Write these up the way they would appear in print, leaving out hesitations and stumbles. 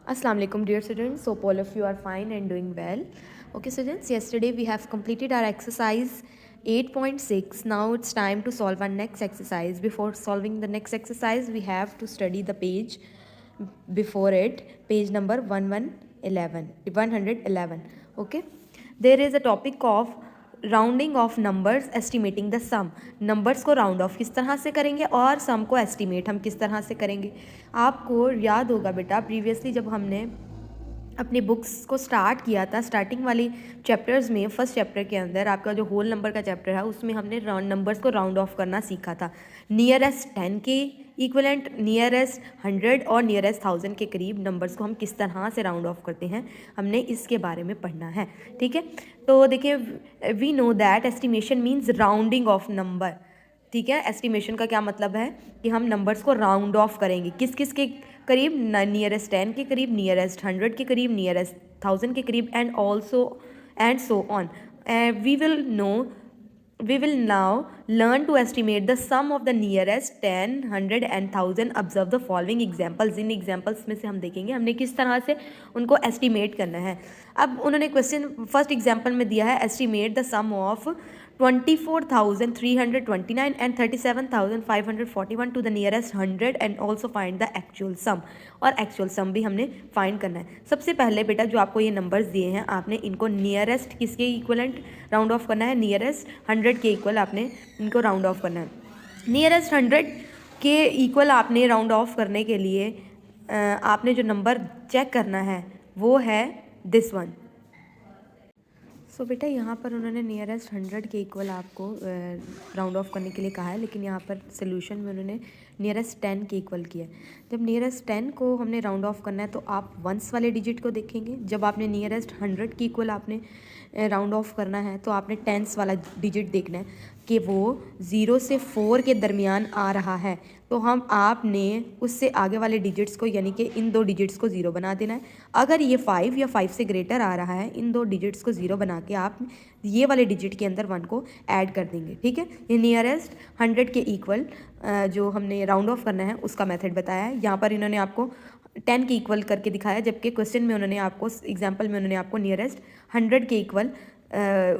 Assalamu alaikum dear students. Hope all of you are fine and doing well. Okay students, yesterday we have completed our exercise 8.6. Now it's time to solve our next exercise. Before solving the next exercise, we have to study the page before it, page number 111. Okay, there is a topic of rounding off numbers estimating the sum. Numbers को round off किस तरह से करेंगे और सम को estimate हम किस तरह से करेंगे. आपको याद होगा बेटा, प्रीवियसली जब हमने अपनी बुक्स को स्टार्ट किया था, स्टार्टिंग वाली चैप्टर्स में, फर्स्ट चैप्टर के अंदर आपका जो होल नंबर का चैप्टर है उसमें हमने नंबर्स को राउंड ऑफ करना सीखा था. नियरेस्ट 10 के इक्वलेंट, नियरेस्ट 100 और नियरेस्ट 1000 के करीब नंबर्स को हम किस तरह से राउंड ऑफ करते हैं, हमने इसके बारे में पढ़ना है. ठीक है, तो देखिए, we know that estimation means rounding off number. ठीक है, एस्टिमेशन का क्या मतलब है कि हम नंबर्स को राउंड ऑफ करेंगे. किस किस के करीब? नियरेस्ट 10 के करीब, नियरेस्ट 100 के करीब, नियरेस्ट 1000 के करीब, and also and so on. We will now learn to estimate the sum of the nearest 10, 100 and 1000. Observe the following examples. In examples में से हम देखेंगे हमने किस तरह से उनको estimate करना है. अब उन्होंने क्वेश्चन फर्स्ट एग्जाम्पल में दिया है estimate the sum of 24,329 and 37,541 to the nearest 100 and also find the actual sum. और एक्चुअल सम भी हमने फाइंड करना है. सबसे पहले बेटा जो आपको ये नंबर्स दिए हैं, आपने इनको नियरेस्ट किसके इक्वलेंट राउंड ऑफ करना है? नियरेस्ट 100 के इक्वल आपने इनको राउंड ऑफ करना है. नियरेस्ट 100 के इक्वल आपने राउंड ऑफ करने के लिए आपने जो नंबर चेक करना है वो है दिस वन. सो बेटा यहाँ पर उन्होंने नियरेस्ट 100 के इक्वल आपको राउंड ऑफ करने के लिए कहा है, लेकिन यहाँ पर सोल्यूशन में उन्होंने नियरेस्ट 10 के इक्वल किया है. जब नियरेस्ट 10 को हमने राउंड ऑफ करना है तो आप वंस वाले डिजिट को देखेंगे. जब आपने नियरेस्ट 100 के इक्वल आपने राउंड ऑफ करना है तो आपने टेंस वाला डिजिट देखना है कि वो 0 से 4 के दरमियान आ रहा है. तो आपने उससे आगे वाले डिजिट्स को, यानी कि इन दो डिजिट्स को 0 बना देना है. अगर ये 5 या 5 से ग्रेटर आ रहा है, इन दो डिजिट्स को 0 बना के आप ये वाले डिजिट के अंदर 1 को ऐड कर देंगे. ठीक है, ये नियरेस्ट 100 के इक्वल जो हमने राउंड ऑफ करना है उसका मेथड बताया है. यहाँ पर इन्होंने आपको 10 के इक्वल करके दिखाया, जबकि क्वेश्चन में उन्होंने आपको, एग्जाम्पल में उन्होंने आपको नियरेस्ट 100 के इक्वल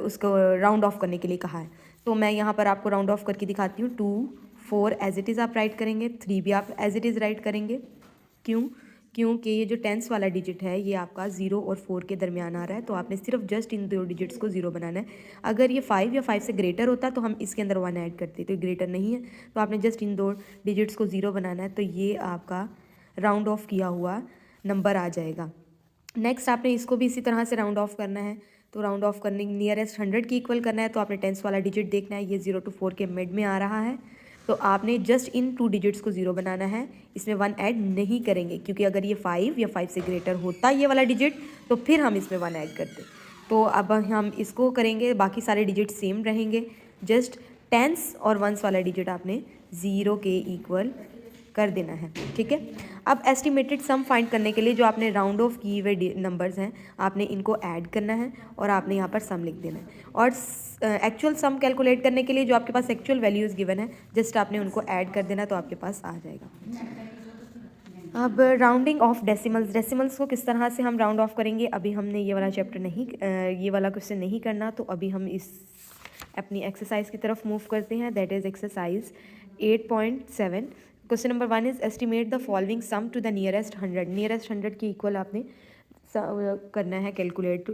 उसको राउंड ऑफ करने के लिए कहा है. तो मैं यहाँ पर आपको राउंड ऑफ करके दिखाती हूँ. 2, 4 एज इट इज़ आप राइट करेंगे, 3 भी आप एज इट इज़ राइट करेंगे. क्योंकि ये जो टेंस वाला डिजिट है ये आपका 0 और 4 के दरमियान आ रहा है, तो आपने सिर्फ जस्ट इन दो डिजिट्स को 0 बनाना है. अगर ये 5 या 5 से ग्रेटर होता तो हम इसके अंदर 1 ऐड करते, तो ग्रेटर नहीं है तो आपने जस्ट इन दो डिजिट्स को 0 बनाना है. तो ये आपका राउंड ऑफ किया हुआ नंबर आ जाएगा. नेक्स्ट आपने इसको भी इसी तरह से राउंड ऑफ करना है. तो राउंड ऑफ करने नियरेस्ट 100 की इक्वल करना है तो आपने टेंस वाला डिजिट देखना है. ये 0 to 4 के मिड में आ रहा है, तो आपने जस्ट इन 2 डिजिट्स को 0 बनाना है. इसमें 1 ऐड नहीं करेंगे, क्योंकि अगर ये 5 या 5 से ग्रेटर होता ये वाला डिजिट तो फिर हम इसमें 1 ऐड करते. तो अब हम इसको करेंगे, बाकी सारे डिजिट सेम रहेंगे, जस्ट टेंस और वंस वाला डिजिट आपने 0 के इक्वल कर देना है. ठीक है, अब एस्टिमेटेड सम फाइंड करने के लिए जो आपने राउंड ऑफ किए हुए नंबर्स हैं आपने इनको ऐड करना है और आपने यहाँ पर सम लिख देना है. और एक्चुअल सम कैलकुलेट करने के लिए जो आपके पास एक्चुअल वैल्यूज़ गिवन है जस्ट आपने उनको ऐड कर देना तो आपके पास आ जाएगा. अब राउंडिंग ऑफ डेसिमल्स को किस तरह से हम राउंड ऑफ करेंगे, अभी हमने ये वाला चैप्टर नहीं, ये वाला क्वेश्चन नहीं करना, तो अभी हम इस अपनी एक्सरसाइज की तरफ मूव करते हैं. That is exercise 8.7. Question number 1 is estimate the following sum to the nearest 100. Nearest 100 के इक्वल आपने करना है, कैलकुलेट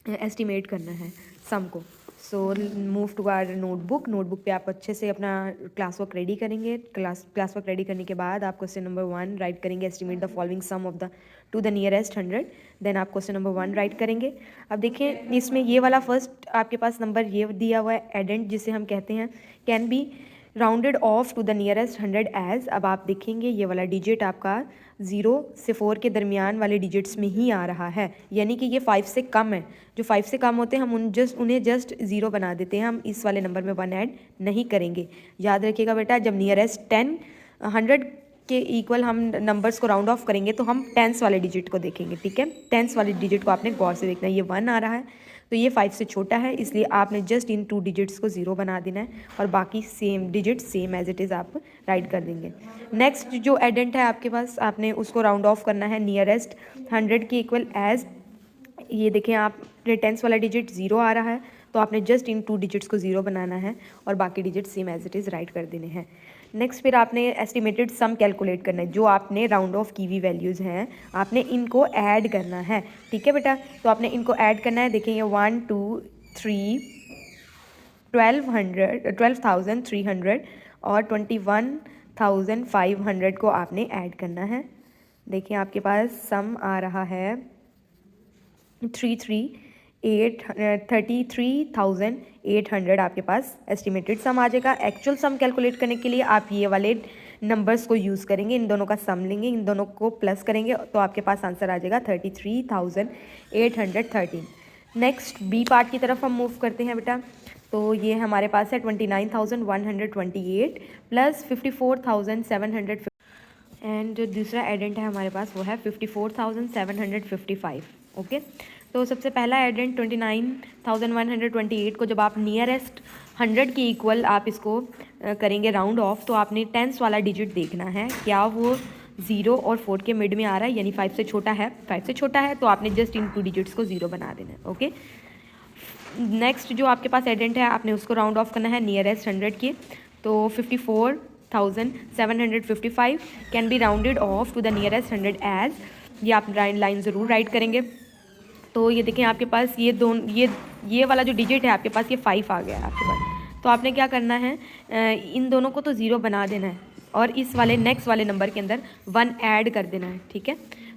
एस्टिमेट करना है सम को. So move to our notebook पे आप अच्छे से अपना क्लास वर्क रेडी करेंगे. क्लास वर्क रेडी करने के बाद आप क्वेश्चन नंबर 1 राइट करेंगे, estimate the following sum of the to the nearest 100. Then आप क्वेश्चन नंबर 1 राइट करेंगे. अब देखिए इसमें ये वाला फर्स्ट आपके पास नंबर ये दिया हुआ है एडेंट, जिसे हम कहते हैं can be rounded off to the nearest 100 as. अब आप देखेंगे ये वाला डिजिट आपका 0 से 4 के दरमियान वाले डिजिट्स में ही आ रहा है, यानी कि ये 5 से कम है. जो 5 से कम होते हैं हम उन्हें जस्ट 0 बना देते हैं, हम इस वाले नंबर में 1 ऐड नहीं करेंगे. याद रखिएगा बेटा, जब नियरेस्ट 100 के इक्वल हम नंबर्स को राउंड ऑफ करेंगे तो हम टेंस वाले डिजिट को देखेंगे. ठीक है, टेंस वाले डिजिट को आपने गौर से देखना है. ये 1 आ रहा है तो ये 5 से छोटा है, इसलिए आपने जस्ट इन 2 डिजिट्स को 0 बना देना है और बाकी same digit same as it is आप राइट कर देंगे। नेक्स्ट जो एडेंट है आपके पास, आपने उसको राउंड ऑफ करना है नियरेस्ट 100 के इक्वल एज, ये देखें आप टेंस वाला डिजिट 0 आ रहा है, तो आपने जस्ट इन 2 डिजिट्स को 0 बनाना है और बाकी digit same as it is write कर देने हैं। नेक्स्ट फिर आपने एस्टिमेटेड सम कैलकुलेट करना है, जो आपने राउंड ऑफ की हुई वैल्यूज़ हैं आपने इनको ऐड करना है, ठीक है बेटा। तो आपने इनको ऐड करना है, देखें ये 1 2 3 12,300 और 21,500 को आपने ऐड करना है। देखिए आपके पास सम आ रहा है 33,800 आपके पास एस्टिमेटेड सम आ जाएगा। एक्चुअल सम कैलकुलेट करने के लिए आप ये वाले नंबर्स को यूज़ करेंगे, इन दोनों का सम लेंगे, इन दोनों को प्लस करेंगे, तो आपके पास आंसर आ जाएगा 33,813। नेक्स्ट बी पार्ट की तरफ हम मूव करते हैं बेटा। तो ये हमारे पास है 29,128 प्लस 54,750 एंड जो दूसरा एडेंट है हमारे पास वो है 54,755। ओके, तो सबसे पहला एडेंट 29,128 को जब आप नियरेस्ट 100 के इक्वल आप इसको करेंगे राउंड ऑफ, तो आपने टेंस वाला डिजिट देखना है, क्या वो 0 और 4 के मिड में आ रहा है, यानी 5 से छोटा है। 5 से छोटा है तो आपने जस्ट इन 2 डिजिट्स को 0 बना देना है। ओके, नेक्स्ट जो आपके पास एडेंट है आपने उसको राउंड ऑफ करना है नियरेस्ट 100 के, तो 54,755 can be rounded off to the nearest 100 as, ये आप लाइन ज़रूर राइट करेंगे। तो ये देखें आपके पास ये वाला जो डिजिट है आपके पास ये 5 आ गया है आपके पास, तो आपने क्या करना है, इन दोनों को तो 0 बना देना है और इस वाले नेक्स्ट वाले नंबर के अंदर 1 ऐड कर देना है, ठीक है।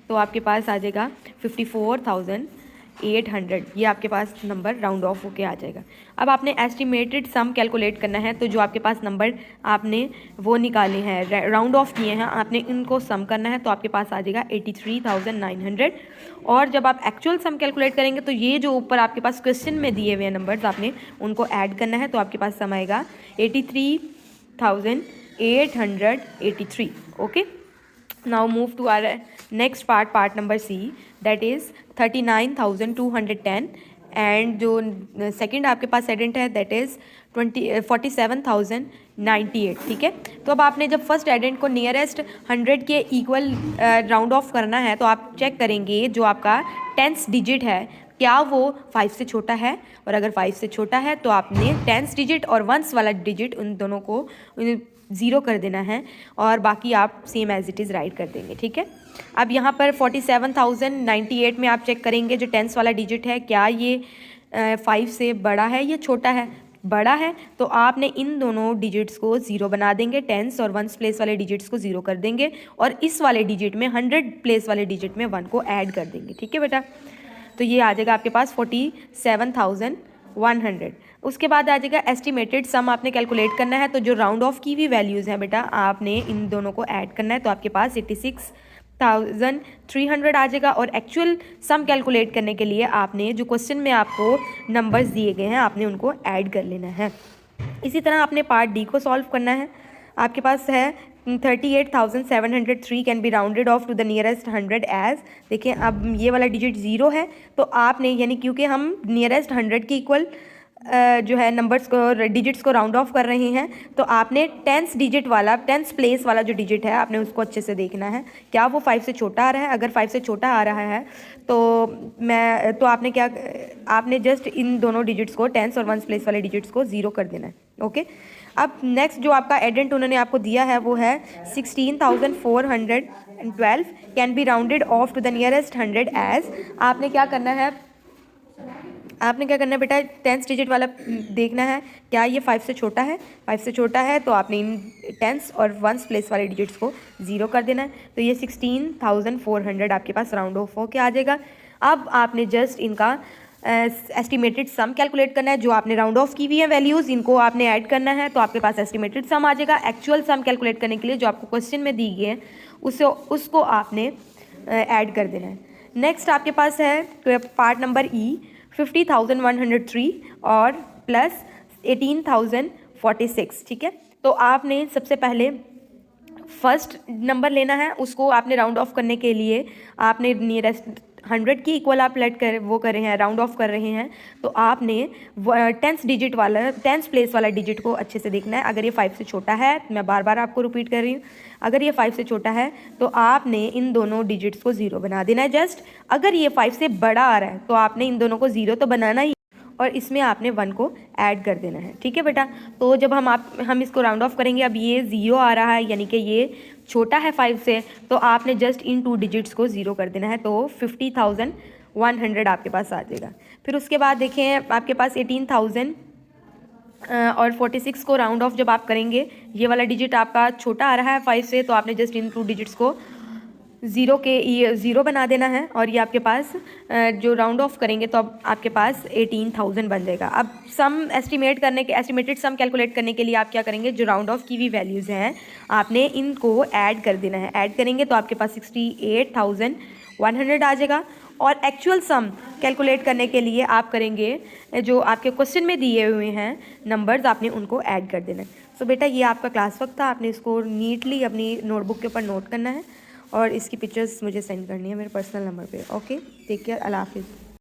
तो आपके पास आ जाएगा 54,800, ये आपके पास नंबर राउंड ऑफ होके आ जाएगा। अब आपने एस्टिमेटेड सम कैलकुलेट करना है, तो जो आपके पास नंबर आपने वो निकाले हैं राउंड ऑफ किए हैं, आपने इनको सम करना है, तो आपके पास आ जाएगा 83,900। और जब आप एक्चुअल सम कैलकुलेट करेंगे तो ये जो ऊपर आपके पास क्वेश्चन में दिए हुए हैं नंबर्स आपने उनको ऐड करना है, तो आपके पास सम आएगा 83,883। Okay, now move to our next part number C, that is 39,210 and जो सेकंड आपके पास एडेंट है दैट इज़ 47,098, ठीक है। तो अब आपने जब फर्स्ट एडेंट को नियरेस्ट 100 के इक्वल राउंड ऑफ करना है, तो आप चेक करेंगे जो आपका टेंस डिजिट है क्या वो 5 से छोटा है, और अगर 5 से छोटा है तो आपने टेंस डिजिट और वंस वाला डिजिट उन दोनों को 0 कर देना है और बाकी आप same as it is write कर देंगे, ठीक है। अब यहाँ पर 47,098 में आप चेक करेंगे जो टेंस वाला डिजिट है क्या ये 5 से बड़ा है या छोटा है। बड़ा है तो आपने इन दोनों डिजिट्स को 0 बना देंगे, टेंस और वंस प्लेस वाले डिजिट्स को 0 कर देंगे और इस वाले डिजिट में 100 प्लेस वाले डिजिट में 1 को ऐड कर देंगे, ठीक है बेटा। तो ये आ जाएगा आपके पास 47,100। उसके बाद आ जाएगा एस्टिमेटेड सम आपने कैलकुलेट करना है, तो जो राउंड ऑफ की भी वैल्यूज़ हैं बेटा आपने इन दोनों को ऐड करना है, तो आपके पास 86,300 आ जाएगा। और एक्चुअल सम कैलकुलेट करने के लिए आपने जो क्वेश्चन में आपको नंबर्स दिए गए हैं आपने उनको ऐड कर लेना है। इसी तरह आपने पार्ट डी को सॉल्व करना है। आपके पास है 38,703 can be rounded off to the nearest 100 as. देखिए अब ये वाला डिजिट 0 है तो आपने यानी क्योंकि हम नियरेस्ट 100 के इक्वल जो है नंबर्स को डिजिट्स को राउंड ऑफ कर रहे हैं, तो आपने टेंस डिजिट वाला टेंस प्लेस वाला जो डिजिट है आपने उसको अच्छे से देखना है क्या वो 5 से छोटा आ रहा है। अगर 5 से छोटा आ रहा है तो आपने जस्ट इन दोनों डिजिट्स को टेंस और वंस प्लेस वाले डिजिट्स को 0 कर देना है। ओके, अब नेक्स्ट जो आपका एडेंट उन्होंने आपको दिया है वो है 16,412 can be rounded off to the nearest 100 as. आपने क्या करना है बेटा, टेंस डिजिट वाला देखना है क्या ये 5 से छोटा है। 5 से छोटा है तो आपने इन टेंस और वंस प्लेस वाले डिजिट्स को 0 कर देना है, तो ये 16,400 आपके पास राउंड ऑफ हो के आ जाएगा। अब आपने जस्ट इनका एस्टिमेटेड सम कैलकुलेट करना है, जो आपने राउंड ऑफ की हुई है वैल्यूज़ इनको आपने ऐड करना है, तो आपके पास एस्टिमेटेड सम आ जाएगा। एक्चुअल सम कैलकुलेट करने के लिए जो आपको क्वेश्चन में दी गई है उसको आपने ऐड कर देना है। नेक्स्ट आपके पास है पार्ट नंबर ई 50,103 और प्लस 18,046, ठीक है। तो आपने सबसे पहले फर्स्ट नंबर लेना है, उसको आपने राउंड ऑफ करने के लिए आपने नियरेस्ट 100 की इक्वल आप लेट कर वो कर रहे हैं, राउंड ऑफ कर रहे हैं, तो आपने 10th डिजिट वाला 10th प्लेस वाला डिजिट को अच्छे से देखना है। अगर ये 5 से छोटा है, मैं बार बार आपको रिपीट कर रही हूँ, अगर ये 5 से छोटा है तो आपने इन दोनों डिजिट्स को 0 बना देना है जस्ट। अगर ये 5 से बड़ा आ रहा है तो आपने इन दोनों को 0 तो बनाना ही, और इसमें आपने 1 को ऐड कर देना है। ठीक है बेटा, तो जब हम इसको राउंड ऑफ करेंगे, अब ये 0 आ रहा है यानी कि ये छोटा है 5 से, तो आपने जस्ट इन 2 डिजिट्स को 0 कर देना है, तो 50,100 आपके पास आ जाएगा। फिर उसके बाद देखें आपके पास 18,000 और 46 को राउंड ऑफ जब आप करेंगे, ये वाला डिजिट आपका छोटा आ रहा है 5 से, तो आपने जस्ट इन 2 डिजिट्स को 0 बना देना है, और ये आपके पास जो राउंड ऑफ करेंगे तो अब आपके पास 18,000 बन जाएगा। अब सम एस्टिमेटेड सम कैलकुलेट करने के लिए आप क्या करेंगे, जो राउंड ऑफ की भी वैल्यूज़ हैं आपने इनको ऐड कर देना है। ऐड करेंगे तो आपके पास 68,100 आ जाएगा। और एक्चुअल सम कैलकुलेट करने के लिए आप करेंगे, जो आपके क्वेश्चन में दिए हुए हैं नंबर्स, आपने उनको ऐड कर देना है। सो बेटा ये आपका क्लास वर्क था, आपने इसको नीटली अपनी नोटबुक के ऊपर नोट करना है और इसकी पिक्चर्स मुझे सेंड करनी है मेरे पर्सनल नंबर पे। ओके, टेक केयर, अल्लाह हाफिज़।